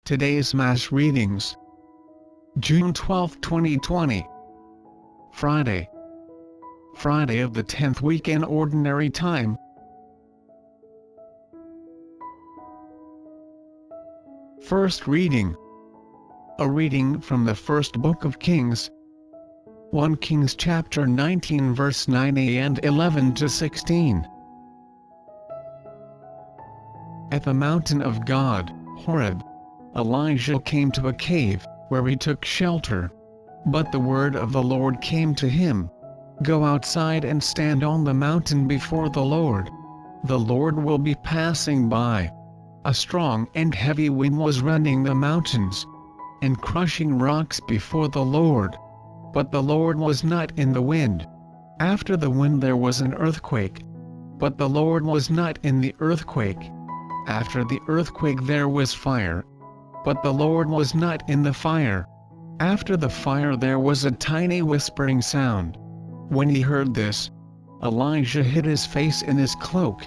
Today's Mass readings. June 12, 2020. Friday. Friday of the 10th week in Ordinary Time. First reading. A reading from the first book of Kings. 1 Kings chapter 19 verse 9a and 11 to 16. At the mountain of God, Horeb, Elijah came to a cave, where he took shelter. But the word of the Lord came to him. Go outside and stand on the mountain before the Lord. The Lord will be passing by. A strong and heavy wind was rending the mountains and crushing rocks before the Lord. But the Lord was not in the wind. After the wind there was an earthquake. But the Lord was not in the earthquake. After the earthquake there was fire. But the Lord was not in the fire. After the fire there was a tiny whispering sound. When he heard this, Elijah hid his face in his cloak,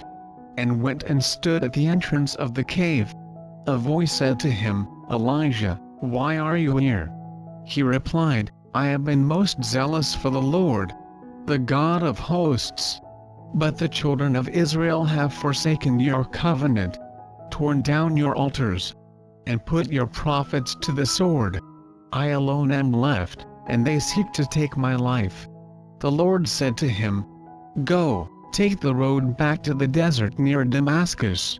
and went and stood at the entrance of the cave. A voice said to him, Elijah, why are you here? He replied, I have been most zealous for the Lord, the God of hosts. But the children of Israel have forsaken your covenant, torn down your altars, and put your prophets to the sword. I alone am left, and they seek to take my life. The Lord said to him, Go, take the road back to the desert near Damascus.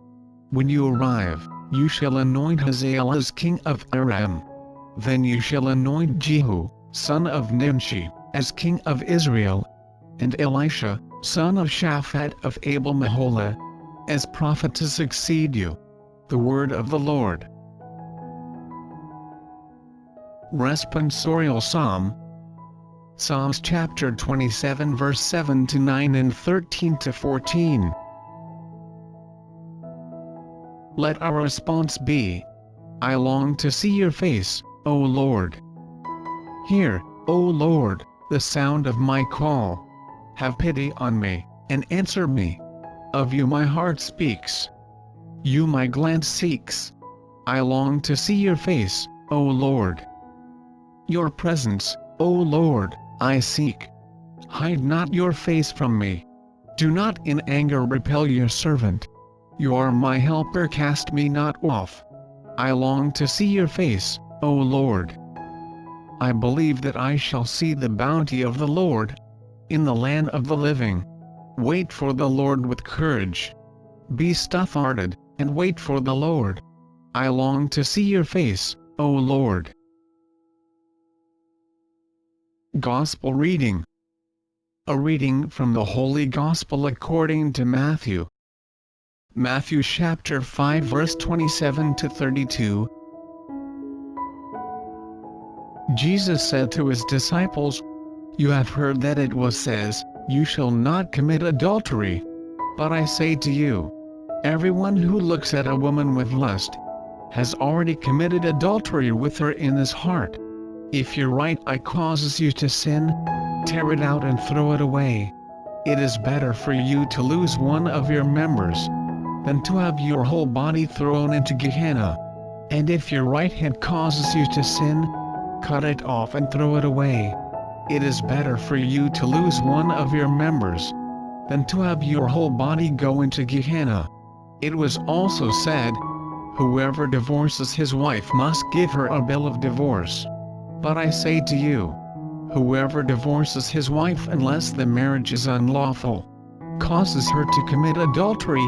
When you arrive, you shall anoint Hazael as king of Aram. Then you shall anoint Jehu, son of Nimshi, as king of Israel, and Elisha, son of Shaphat of Abel-Meholah, as prophet to succeed you. The word of the Lord. Responsorial Psalm. Psalms chapter 27 verse 7 to 9 and 13 to 14. Let our response be, I long to see your face, O Lord. Hear, O Lord, the sound of my call. Have pity on me, and answer me. Of you my heart speaks. You my glance seeks. I long to see your face, O Lord. Your presence, O Lord, I seek. Hide not your face from me. Do not in anger repel your servant. You are my helper, cast me not off. I long to see your face, O Lord. I believe that I shall see the bounty of the Lord in the land of the living. Wait for the Lord with courage. Be stout-hearted, and wait for the Lord. I long to see your face, O Lord. Gospel reading. A reading from the Holy Gospel according to Matthew. Matthew chapter 5 verse 27 to 32. Jesus said to his disciples, You have heard that it was says, You shall not commit adultery. But I say to you, everyone who looks at a woman with lust has already committed adultery with her in his heart. If your right eye causes you to sin, tear it out and throw it away. It is better for you to lose one of your members than to have your whole body thrown into Gehenna. And if your right hand causes you to sin, cut it off and throw it away. It is better for you to lose one of your members than to have your whole body go into Gehenna. It was also said, Whoever divorces his wife must give her a bill of divorce. But I say to you, whoever divorces his wife unless the marriage is unlawful, causes her to commit adultery,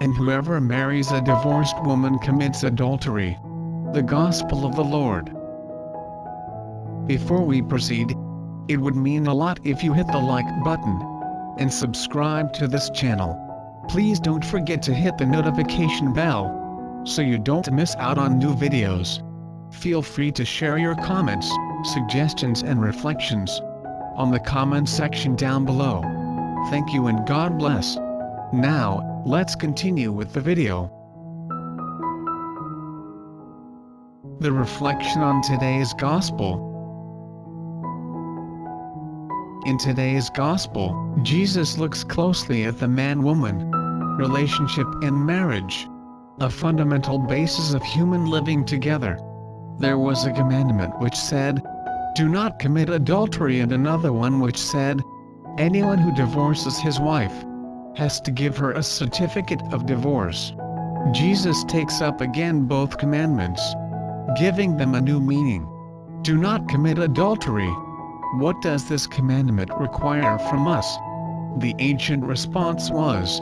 and whoever marries a divorced woman commits adultery. The Gospel of the Lord. Before we proceed, it would mean a lot if you hit the like button and subscribe to this channel. Please don't forget to hit the notification bell so you don't miss out on new videos. Feel free to share your comments, suggestions and reflections on the comment section down below. Thank you and God bless. Now, let's continue with the video. The reflection on today's Gospel. In today's Gospel, Jesus looks closely at the man-woman relationship and marriage. a fundamental basis of human living together. There was a commandment which said, "Do not commit adultery," and another one which said, "Anyone who divorces his wife has to give her a certificate of divorce." Jesus takes up again both commandments, giving them a new meaning. Do not commit adultery. What does this commandment require from us? The ancient response was,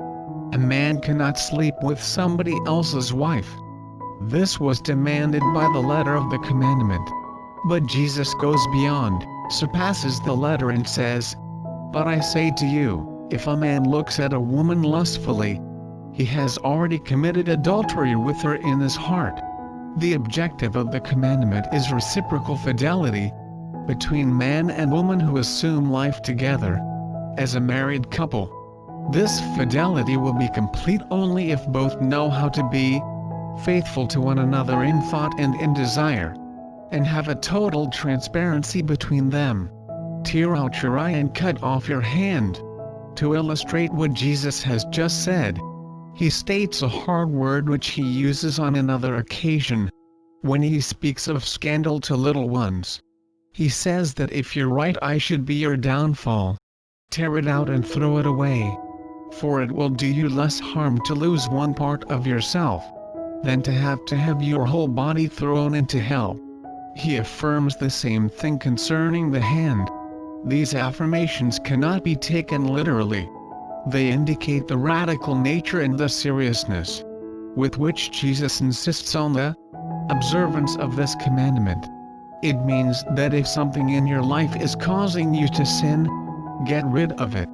a man cannot sleep with somebody else's wife. This was demanded by the letter of the commandment. But Jesus goes beyond, surpasses the letter and says, "But I say to you, if a man looks at a woman lustfully, he has already committed adultery with her in his heart." The objective of the commandment is reciprocal fidelity between man and woman who assume life together as a married couple. This fidelity will be complete only if both know how to be faithful to one another in thought and in desire, and have a total transparency between them. Tear out your eye and cut off your hand. To illustrate what Jesus has just said, he states a hard word which he uses on another occasion, when he speaks of scandal to little ones. He says that if your right eye should be your downfall, tear it out and throw it away. For it will do you less harm to lose one part of yourself, than to have your whole body thrown into hell. He affirms the same thing concerning the hand. These affirmations cannot be taken literally. They indicate the radical nature and the seriousness with which Jesus insists on the observance of this commandment. It means that if something in your life is causing you to sin, get rid of it.